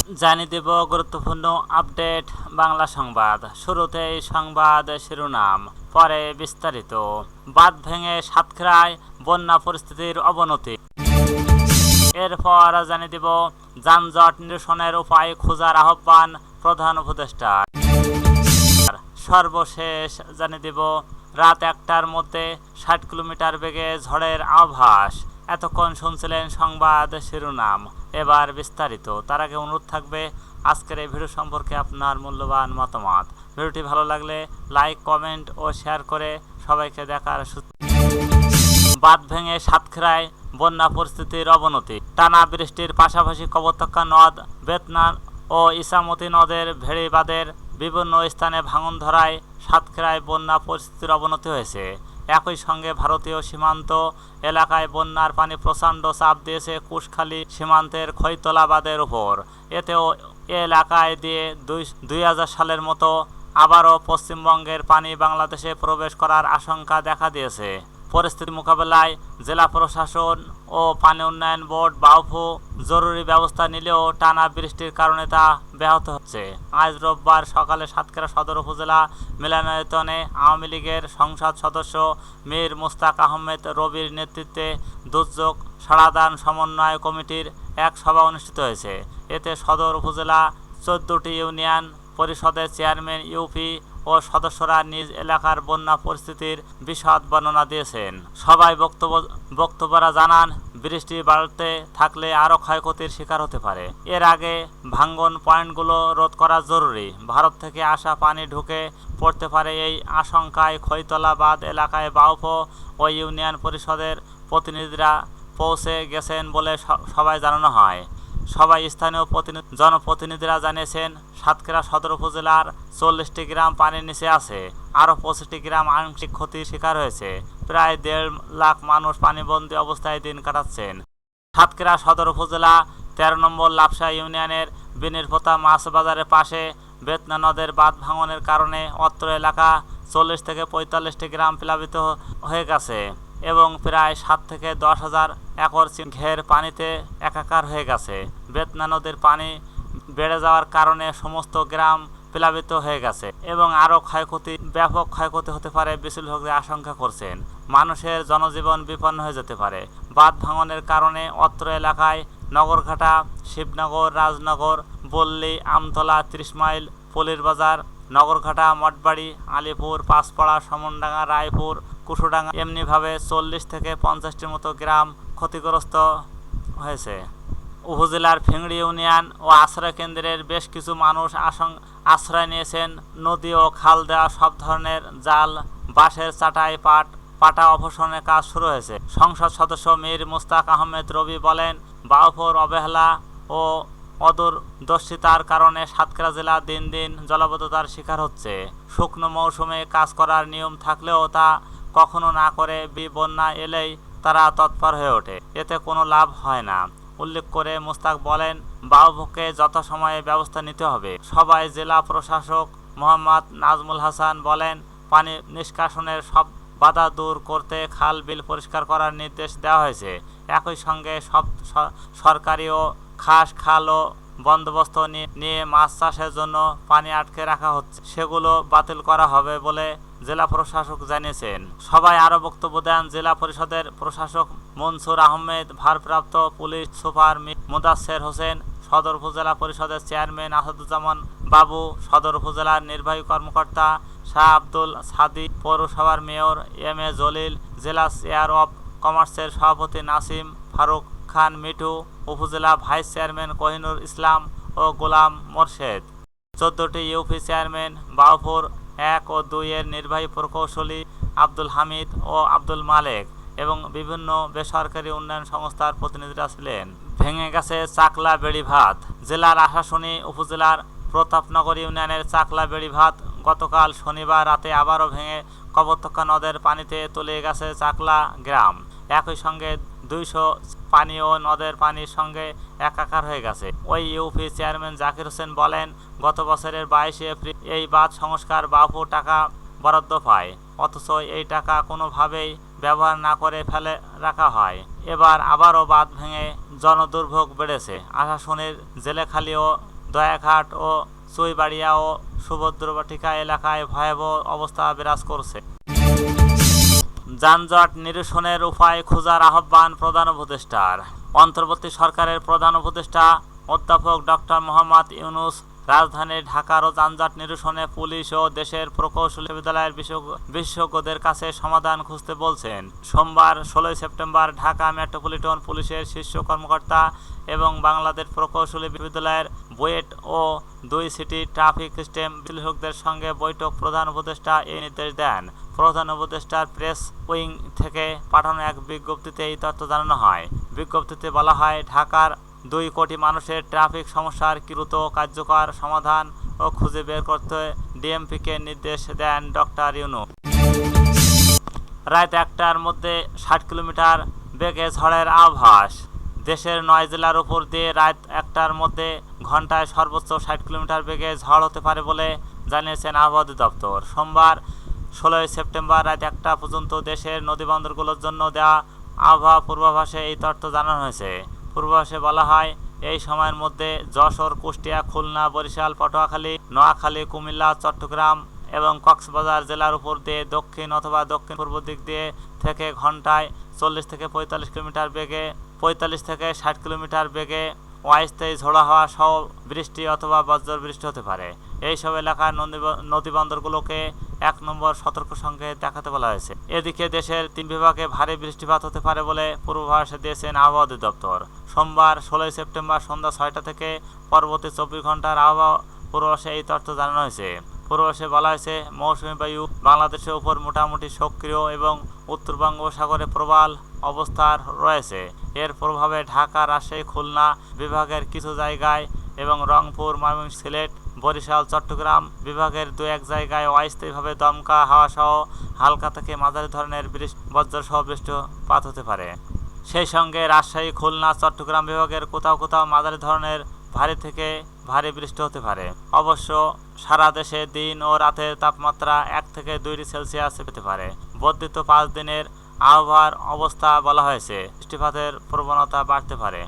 জানিয়ে দেব গুরুত্বপূর্ণ আপডেট বাংলা সংবাদ। শুরুতেই সংবাদ শিরোনাম, পরে বিস্তারিত। বাঁধ ভেঙে সাতক্ষীরায় বন্যা পরিস্থিতির অবনতি। এরপর জানিয়ে দেব যানজট নিরসনের উপায় খোঁজার আহ্বান প্রধান উপদেষ্টার। সর্বশেষ জানিয়ে দেব রাত 1টার মধ্যে 60 কিলোমিটার বেগে ঝড়ের আভাস। এতক্ষণ শুনছিলেন সংবাদ শিরোনাম, এবার বিস্তারিত। তার আগে অনুরোধ থাকবে আজকের এই ভিডিও সম্পর্কে আপনার মূল্যবান মতামত। ভিডিওটি ভালো লাগলে লাইক, কমেন্ট ও শেয়ার করে সবাইকে দেখার। বাঁধ ভেঙে সাতক্ষীরায় বন্যা পরিস্থিতির অবনতি। টানা বৃষ্টির পাশাপাশি কপোতাক্ষ নদ, বেতনা ও ইছামতি নদের ভেড়িবাঁধের বিভিন্ন স্থানে ভাঙন ধরায় সাতক্ষীরায় বন্যা পরিস্থিতির অবনতি হয়েছে। একই সঙ্গে ভারতীয় সীমান্ত এলাকায় বন্যার পানি প্রচণ্ড চাপ দিয়েছে কুশখালী সীমান্তের খৈতলা বাঁধের উপর। এতেও এ এলাকায় দিয়ে 2000 সালের মতো আবারও পশ্চিমবঙ্গের পানি বাংলাদেশে প্রবেশ করার আশঙ্কা দেখা দিয়েছে। পরিস্থিতি মোকাবেলায় জেলা প্রশাসন ও পানি উন্নয়ন বোর্ড বাউফু জরুরি ব্যবস্থা নিলেও টানা বৃষ্টির কারণে তা ব্যাহত হচ্ছে। আজ রোববার সকালে সাতক্ষীরা সদর উপজেলা মিলনায়তনে আওয়ামী লীগের সংসদ সদস্য মীর মুস্তাক আহমেদ রবির নেতৃত্বে দুর্যোগ সাড়াদান সমন্বয় কমিটির এক সভা অনুষ্ঠিত হয়েছে। এতে সদর উপজেলা 14টি ইউনিয়ন পরিষদের চেয়ারম্যান, ইউপি ও সদস্যরা নিজ এলাকার বন্যা পরিস্থিতির বিশদ বর্ণনা দিয়েছেন। সবাই বক্তব্যরা জানান, বৃষ্টি বাড়তে থাকলে আরও ক্ষয়ক্ষতির শিকার হতে পারে। এর আগে ভাঙ্গন পয়েন্টগুলো রোধ করা জরুরি। ভারত থেকে আসা পানি ঢুকে পড়তে পারে, এই আশঙ্কায় খৈতলা বাঁধ এলাকায় বাউফো ও ইউনিয়ন পরিষদের প্রতিনিধিরা পৌঁছে গেছেন বলে সবাই জানানো হয়। সবাই স্থানীয় জনপ্রতিনিধিরা জানিয়েছেন, সাতক্ষীরা সদর উপজেলার 40টি গ্রাম পানির নিচে আছে। আরও 25টি গ্রাম আংশিক ক্ষতির শিকার হয়েছে। প্রায় 1.5 লাখ মানুষ পানিবন্দী অবস্থায় দিন কাটাচ্ছেন। সাতক্ষীরা সদর উপজেলা 13 নম্বর লাপসা ইউনিয়নের বিনিরপোতা মাছ বাজারের পাশে বেতনা নদের বাঁধ ভাঙনের কারণে অত্র এলাকা 40 থেকে 45টি গ্রাম প্লাবিত হয়ে গেছে এবং প্রায় 7 থেকে 10,000 একর ঘের পানিতে একাকার হয়ে গেছে। বেতনা নদীর পানি বেড়ে যাওয়ার কারণে সমস্ত গ্রাম প্লাবিত হয়ে গেছে এবং আরও ব্যাপক ক্ষয়ক্ষতি হতে পারে বিশ্লেষকরা আশঙ্কা করছেন। মানুষের জনজীবন বিপন্ন হয়ে যেতে পারে। বাঁধ ভাঙনের কারণে অত্র এলাকায় নগরঘাটা, শিবনগর, রাজনগর, বল্লী, আমতলা, 30 মাইল, পলির বাজার, নগরঘাটা, মঠবাড়ি, আলিপুর, পাঁচপাড়া, সমনডাঙ্গা, রায়পুর, কুশোডাঙ্গা এমনিভাবে 40 থেকে 50টির মতো গ্রাম ক্ষতিগ্রস্ত হয়েছে। উপজেলার ফিংড়ি ইউনিয়ন ও আশ্রয় কেন্দ্রের বেশ কিছু মানুষ আশ্রয় নিয়েছেন। নদী ও খাল দেওয়া সব ধরনের জাল, বাঁশের চাটাই, পাটা অপসারণের কাজ শুরু হয়েছে। সংসদ সদস্য মীর মুস্তাক আহমেদ রবি বলেন, বাউফোর অবহেলা ও অদূরদর্শিতার কারণে সাতক্ষীরা জেলা দিন দিন জলাবদ্ধতার শিকার হচ্ছে। শুকনো মৌসুমে কাজ করার নিয়ম থাকলেও তা কখনো না করে বন্যা এলেই তারা তৎপর হয়ে ওঠে, এতে কোনো লাভ হয় না। উল্লেখ করে মুস্তাক বলেন, বাউফোকে যথাসময়ে ব্যবস্থা নিতে হবে। সবাই জেলা প্রশাসক মোহাম্মদ নাজমুল হাসান বলেন, পানি নিষ্কাশনের সব বাধা দূর করতে খাল বিল পরিষ্কার করার নির্দেশ দেওয়া হয়েছে। একই সঙ্গে সব সরকারি ও খাস খাল ও বন্দোবস্ত নিয়ে মাছ চাষের জন্য পানি আটকে রাখা হচ্ছে, সেগুলো বাতিল করা হবে বলে জেলা প্রশাসক জানিয়েছেন। সবাই আরও বক্তব্য দেন জেলা পরিষদের প্রশাসক মনসুর আহমেদ, ভারপ্রাপ্ত পুলিশ সুপার মুদাচ্ছের হোসেন, সদর উপজেলা পরিষদের চেয়ারম্যান আসাদুজ্জামান বাবু, সদর উপজেলার নির্বাহী কর্মকর্তা শাহ আব্দুল সাদি, পৌরসভার মেয়র এম.এ. জলিল, জেলা চেয়ার অব কমার্সের সভাপতি নাসিম ফারুক খান মিঠু, উপজেলা ভাইস চেয়ারম্যান কোহিনুর ইসলাম ও গোলাম মোর্শেদ, 14টি ইউপি চেয়ারম্যান, বাউফোর 1 ও 2 এর নির্বাহী প্রকৌশলী আব্দুল হামিদ ও আব্দুল মালেক এবং বিভিন্ন বেসরকারি উন্নয়ন সংস্থার প্রতিনিধিরা ছিলেন। ভেঙে গেছে চাকলা বেড়িভাত। জেলার আশাশুনি উপজেলার প্রতাপনগর ইউনিয়নের চাকলা বেড়িভাত গতকাল শনিবার রাতে আবারও ভেঙে কপোতাক্ষ নদের পানিতে তলিয়ে গেছে চাকলা গ্রাম। একই সঙ্গে 200 পানীয় নদের পানির সঙ্গে একাকার হয়ে গেছে। ওই ইউপি চেয়ারম্যান জাকির হোসেন বলেন, গত বছরের 22 এপ্রিল এই বাঁধ সংস্কার বাউফো টাকা বরাদ্দ পায়, অথচ এই টাকা কোনোভাবেই ব্যবহার না করে ফেলে রাখা হয়। এবার আবারও বাঁধ ভেঙে জনদুর্ভোগ বেড়েছে। আশাশুনির জেলেখালী ও দয়াঘাট ও চুইবাড়িয়া ও সুভদ্রবাটিকা এলাকায় ভয়াবহ অবস্থা বিরাজ করছে। যানজট নিরসনের উপায় খোঁজার আহ্বান প্রধান উপদেষ্টার। অন্তর্বর্তী সরকারের প্রধান উপদেষ্টা অধ্যাপক ডক্টর মোহাম্মদ ইউনূস রাজধানী ঢাকার যানজট নিরসনে পুলিশ ও দেশের প্রকৌশল বিশ্ববিদ্যালয়ের বিশেষজ্ঞদের কাছে সমাধান খুঁজতে বলছেন। সোমবার 16 সেপ্টেম্বর ঢাকা মেট্রোপলিটন পুলিশের শীর্ষ কর্মকর্তা এবং বাংলাদেশ প্রকৌশলী বিশ্ববিদ্যালয়ের বুয়েট ও 2 সিটি ট্রাফিক সিস্টেম বিশ্লেষকদের সঙ্গে বৈঠক প্রধান উপদেষ্টা এই নির্দেশ দেন। প্রধান উপদেষ্টার প্রেস উইং থেকে পাঠানো এক বিজ্ঞপ্তিতে এই তথ্য জানানো হয়। বিজ্ঞপ্তিতে বলা হয়, ঢাকার 2 কোটি মানুষের ট্রাফিক সমস্যার দ্রুত কার্যকর সমাধান ও খুঁজে বের করতে ডিএমপিকে নির্দেশ দেন ডক্টর ইউনূস। রাত 1টার মধ্যে 60 কিলোমিটার বেগে ঝড়ের আভাস। দেশের 9 জেলার উপর দিয়ে রাত 1টার মধ্যে ঘন্টায় সর্বোচ্চ 60 কিলোমিটার বেগে ঝড় হতে পারে বলে জানিয়েছেন আবহাওয়া অধিদপ্তর। সোমবার 16 সেপ্টেম্বর রাত 1টা পর্যন্ত দেশের নদীবন্দরগুলোর জন্য দেওয়া আবহাওয়া পূর্বাভাসে এই তথ্য জানানো হয়েছে। পূর্বাভাসে বলা হয়, এই সময়ের মধ্যে যশোর, কুষ্টিয়া, খুলনা, বরিশাল, পটুয়াখালী, নোয়াখালী, কুমিল্লা, চট্টগ্রাম এবং কক্সবাজার জেলার উপর দিয়ে দক্ষিণ অথবা দক্ষিণ পূর্ব দিক দিয়ে থেকে ঘন্টায় 40 থেকে 45 কিলোমিটার বেগে 45 থেকে 60 কিলোমিটার বেগে অস্থায়ী ঝোড়ো হাওয়া সহ বৃষ্টি অথবা বজ্র বৃষ্টি হতে পারে। এইসব এলাকার নদীবন্দরগুলোকে 1 নম্বর সতর্ক সংকেত দেখাতে বলা হয়েছে। এদিকে দেশের 3 বিভাগে ভারী বৃষ্টিপাত হতে পারে বলে পূর্বাভাস দিয়েছেন আবহাওয়া অধিদপ্তর। সোমবার 16 সেপ্টেম্বর সন্ধ্যা 6টা থেকে পরবর্তী 24 ঘন্টার আবহাওয়া পূর্বাভাসে এই তথ্য জানানো হয়েছে। পূর্বাভাসে বলা হয়েছে, মৌসুমী বায়ু বাংলাদেশের উপর মোটামুটি সক্রিয় এবং উত্তর বঙ্গোপসাগরে প্রবল অবস্থার রয়েছে। এর প্রভাবে ঢাকা, রাজশাহী, খুলনা বিভাগের কিছু জায়গায় এবং রংপুর, ময়মনসিংহ, সিলেট, বরিশাল, চট্টগ্রাম বিভাগের 2-1 জায়গায় অস্থায়ীভাবে দমকা হাওয়া সহ হালকা থেকে মাঝারি ধরনের বজ্র সহ বৃষ্টিপাত হতে পারে। সেই সঙ্গে রাজশাহী, খুলনা, চট্টগ্রাম বিভাগের কোথাও কোথাও মাঝারি ধরনের ভারী থেকে ভারী বৃষ্টি হতে পারে। অবশ্য সারা দেশে দিন ও রাতের তাপমাত্রা 1 থেকে 2 ডিগ্রি সেলসিয়াস পেতে পারে। বর্ধিত 5 দিনের আবহাওয়ার অবস্থা বলা হয়েছে, বৃষ্টিপাতের প্রবণতা বাড়তে পারে।